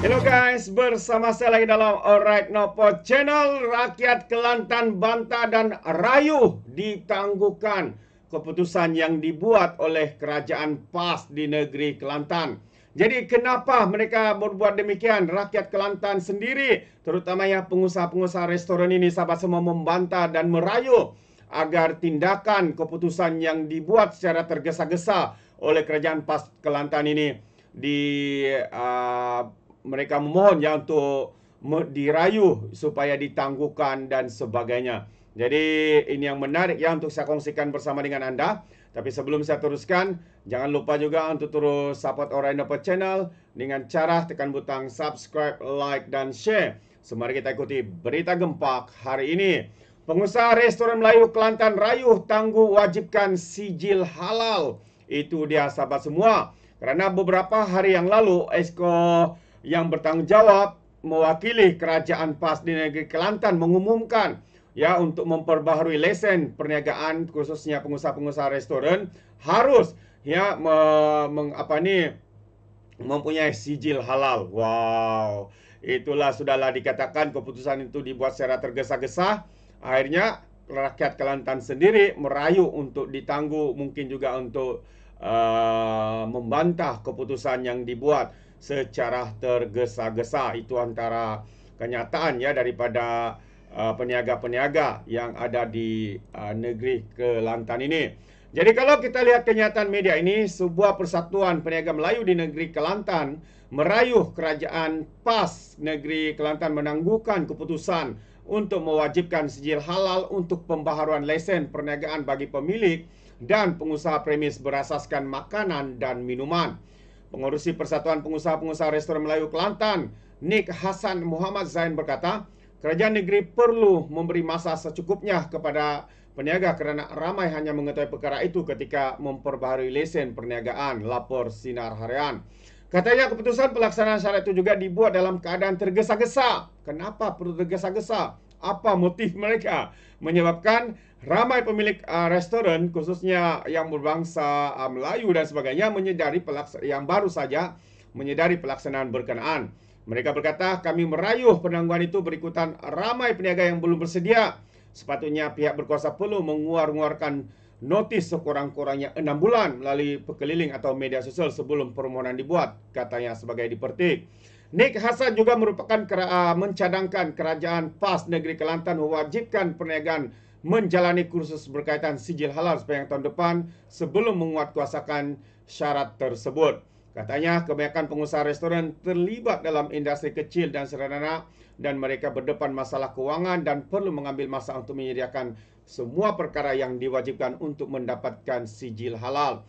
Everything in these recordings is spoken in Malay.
Hello guys, bersama saya lagi dalam Alright Nopo Channel. Rakyat Kelantan bantah dan rayu ditangguhkan keputusan yang dibuat oleh kerajaan PAS di negeri Kelantan. Jadi kenapa mereka berbuat demikian? Rakyat Kelantan sendiri, terutama ya pengusaha-pengusaha restoran ini, sahabat semua, membantah dan merayu agar tindakan keputusan yang dibuat secara tergesa-gesa oleh kerajaan PAS Kelantan ini mereka memohon ya untuk dirayu supaya ditangguhkan dan sebagainya. Jadi ini yang menarik ya untuk saya kongsikan bersama dengan anda. Tapi sebelum saya teruskan, jangan lupa juga untuk terus support Alright Nopo Channel dengan cara tekan butang subscribe, like dan share. Mari kita ikuti berita gempak hari ini. Pengusaha restoran Melayu Kelantan rayu tangguh wajibkan sijil halal. Itu dia sahabat semua. Karena beberapa hari yang lalu Esko yang bertanggung jawab mewakili kerajaan PAS di negeri Kelantan mengumumkan ya untuk memperbaharui lesen perniagaan khususnya pengusaha-pengusaha restoran harus ya mempunyai sijil halal. Wow, itulah sudahlah dikatakan keputusan itu dibuat secara tergesa-gesa. Akhirnya rakyat Kelantan sendiri merayu untuk ditangguh, mungkin juga untuk membantah keputusan yang dibuat secara tergesa-gesa. Itu antara kenyataan ya daripada peniaga-peniaga yang ada di negeri Kelantan ini. Jadi kalau kita lihat kenyataan media ini, sebuah persatuan peniaga Melayu di negeri Kelantan merayu kerajaan PAS negeri Kelantan menangguhkan keputusan untuk mewajibkan sijil halal untuk pembaharuan lesen perniagaan bagi pemilik dan pengusaha premis berasaskan makanan dan minuman. Pengurusi Persatuan Pengusaha-Pengusaha Restoran Melayu Kelantan, Nik Hasan Muhammad Zain berkata, kerajaan negeri perlu memberi masa secukupnya kepada peniaga kerana ramai hanya mengetahui perkara itu ketika memperbaharui lesen perniagaan, lapor Sinar Harian. Katanya keputusan pelaksanaan syarat itu juga dibuat dalam keadaan tergesa-gesa. Kenapa perlu tergesa-gesa? Apa motif mereka? Menyebabkan ramai pemilik restoran khususnya yang berbangsa Melayu dan sebagainya yang baru saja menyedari pelaksanaan berkenaan. Mereka berkata, kami merayuh penangguhan itu berikutan ramai peniaga yang belum bersedia. Sepatutnya pihak berkuasa perlu mengeluarkan notis sekurang-kurangnya 6 bulan melalui pekeliling atau media sosial sebelum permohonan dibuat, katanya sebagai dipertik. Nik Hasan juga mencadangkan kerajaan PAS negeri Kelantan mewajibkan perniagaan menjalani kursus berkaitan sijil halal sepanjang tahun depan sebelum menguatkuasakan syarat tersebut. Katanya kebanyakan pengusaha restoran terlibat dalam industri kecil dan sederhana dan mereka berdepan masalah kewangan dan perlu mengambil masa untuk menyediakan semua perkara yang diwajibkan untuk mendapatkan sijil halal.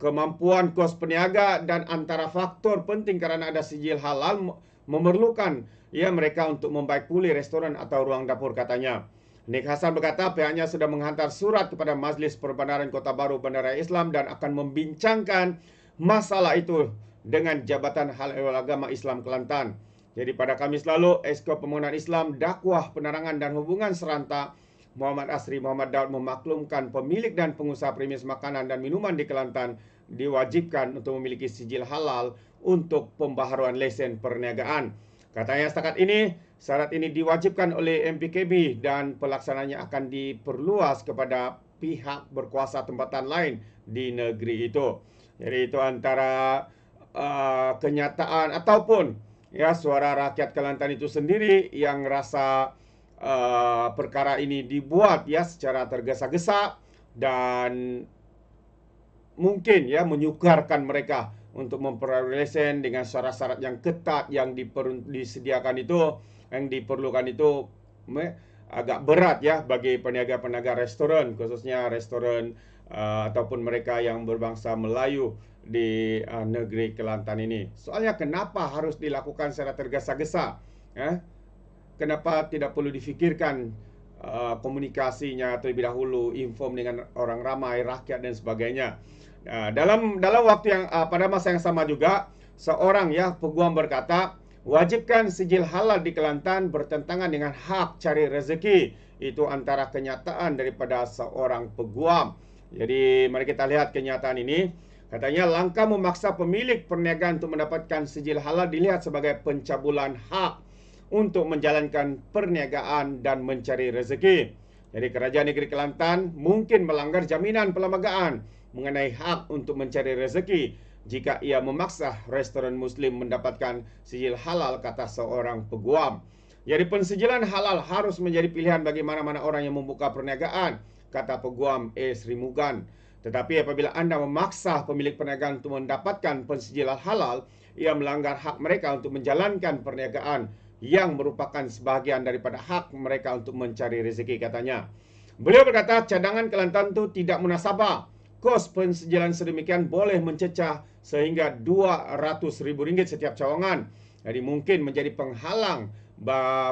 Kemampuan kos peniaga dan antara faktor penting kerana ada sijil halal memerlukan mereka untuk membaik pulih restoran atau ruang dapur, katanya. Nik Hasan berkata pihaknya sudah menghantar surat kepada Majlis Perbandaran Kota Baru Bandaraya Islam dan akan membincangkan masalah itu dengan Jabatan Hal Ehwal Agama Islam Kelantan. Jadi pada Khamis lalu, Esko Pembangunan Islam, Dakwah, Penerangan dan Hubungan Serentak Muhammad Asri Muhammad Daud memaklumkan pemilik dan pengusaha premis makanan dan minuman di Kelantan diwajibkan untuk memiliki sijil halal untuk pembaharuan lesen perniagaan. Katanya setakat ini, syarat ini diwajibkan oleh MPKB dan pelaksananya akan diperluas kepada pihak berkuasa tempatan lain di negeri itu. Jadi itu antara kenyataan ataupun ya suara rakyat Kelantan itu sendiri yang rasa perkara ini dibuat ya secara tergesa-gesa dan mungkin ya menyukarkan mereka untuk memperoleh lesen dengan syarat-syarat yang ketat yang disediakan itu, yang diperlukan itu agak berat ya bagi peniaga-peniaga restoran, khususnya restoran ataupun mereka yang berbangsa Melayu di negeri Kelantan ini. Soalnya kenapa harus dilakukan secara tergesa-gesa? Kenapa tidak perlu difikirkan komunikasinya terlebih dahulu, inform dengan orang ramai, rakyat dan sebagainya. Dalam waktu yang pada masa yang sama juga, seorang ya peguam berkata, wajibkan sijil halal di Kelantan bertentangan dengan hak cari rezeki. Itu antara kenyataan daripada seorang peguam. Jadi mari kita lihat kenyataan ini. Katanya langkah memaksa pemilik perniagaan untuk mendapatkan sijil halal dilihat sebagai pencabulan hak untuk menjalankan perniagaan dan mencari rezeki. Jadi kerajaan negeri Kelantan mungkin melanggar jaminan perlembagaan mengenai hak untuk mencari rezeki jika ia memaksa restoran Muslim mendapatkan sijil halal, kata seorang peguam. Jadi pensijilan halal harus menjadi pilihan bagi mana-mana orang yang membuka perniagaan, kata peguam Sri Mugan. Tetapi apabila anda memaksa pemilik perniagaan untuk mendapatkan pensijilan halal, ia melanggar hak mereka untuk menjalankan perniagaan yang merupakan sebahagian daripada hak mereka untuk mencari rezeki, katanya. Beliau berkata cadangan Kelantan itu tidak munasabah. Kos pensijilan sedemikian boleh mencecah sehingga RM200,000 setiap cawangan. Jadi mungkin menjadi penghalang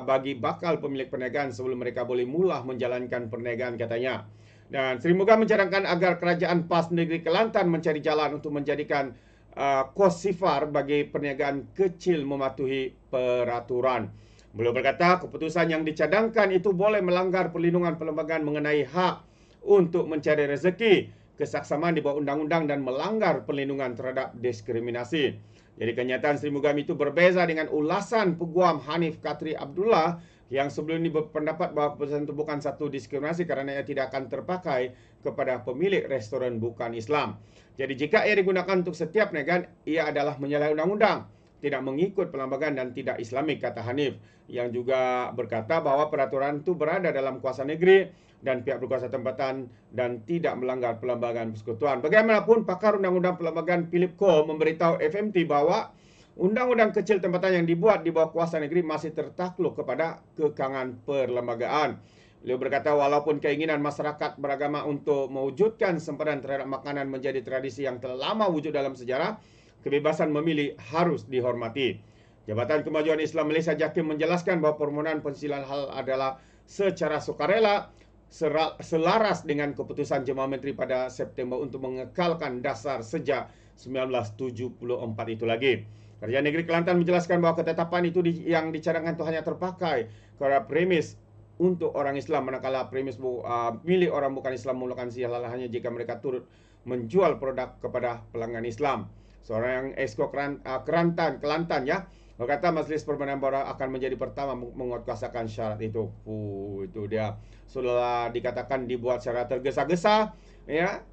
bagi bakal pemilik perniagaan sebelum mereka boleh mula menjalankan perniagaan, katanya. Dan Sri Muga mencadangkan agar kerajaan PAS negeri Kelantan mencari jalan untuk menjadikan kos sifar bagi perniagaan kecil mematuhi peraturan. Beliau berkata keputusan yang dicadangkan itu boleh melanggar perlindungan perlembagaan mengenai hak untuk mencari rezeki, kesaksamaan di bawah undang-undang dan melanggar perlindungan terhadap diskriminasi. Jadi kenyataan Sri Mugam itu berbeza dengan ulasan peguam Hanif Katri Abdullah yang sebelum ini berpendapat bahawa keputusan itu bukan satu diskriminasi kerana ia tidak akan terpakai kepada pemilik restoran bukan Islam. Jadi jika ia digunakan untuk setiap perniagaan, ia adalah menyalahi undang-undang, tidak mengikut perlembagaan dan tidak Islamik, kata Hanif, yang juga berkata bahawa peraturan itu berada dalam kuasa negeri dan pihak berkuasa tempatan dan tidak melanggar perlembagaan persekutuan. Bagaimanapun, pakar undang-undang perlembagaan Philip Cole memberitahu FMT bahawa undang-undang kecil tempatan yang dibuat di bawah kuasa negeri masih tertakluk kepada kekangan perlembagaan. Beliau berkata walaupun keinginan masyarakat beragama untuk mewujudkan sempadan terhadap makanan menjadi tradisi yang telah lama wujud dalam sejarah, kebebasan memilih harus dihormati. Jabatan Kemajuan Islam Malaysia JAKIM menjelaskan bahawa permohonan pensijilan halal adalah secara sukarela selaras dengan keputusan Jemaah Menteri pada September untuk mengekalkan dasar sejak 1974 itu lagi. Kerajaan Negeri Kelantan menjelaskan bahawa ketetapan itu yang dicadangkan itu hanya terpakai kepada premis untuk orang Islam, manakala premis milik orang bukan Islam menggunakan sijil halal hanya jika mereka turut menjual produk kepada pelanggan Islam. Seorang Esko Kelantan ya berkata Majlis Perbendaharaan Baru akan menjadi pertama menguatkuasakan syarat itu. Itu dia sudah dikatakan dibuat secara tergesa-gesa ya.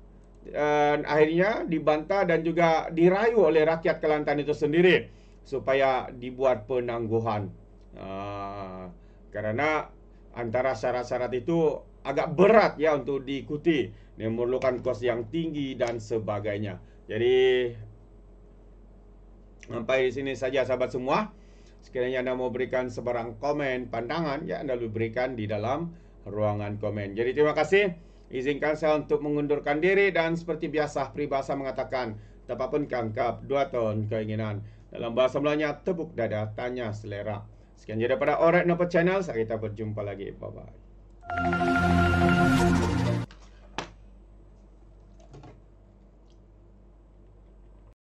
Dan akhirnya dibantah dan juga dirayu oleh rakyat Kelantan itu sendiri supaya dibuat penangguhan. Karena antara syarat-syarat itu agak berat ya untuk diikuti, memerlukan kos yang tinggi dan sebagainya. Jadi sampai di sini saja sahabat semua. Sekiranya anda mau berikan sebarang komen, pandangan, ya anda boleh berikan di dalam ruangan komen. Jadi terima kasih. Izinkan saya untuk mengundurkan diri dan seperti biasa peribahasa mengatakan dapat pun kangkap 2 tahun keinginan. Dalam bahasa Melayunya tepuk dada tanya selera. Sekian daripada Alright Napa Channel. Kita berjumpa lagi. Bye bye.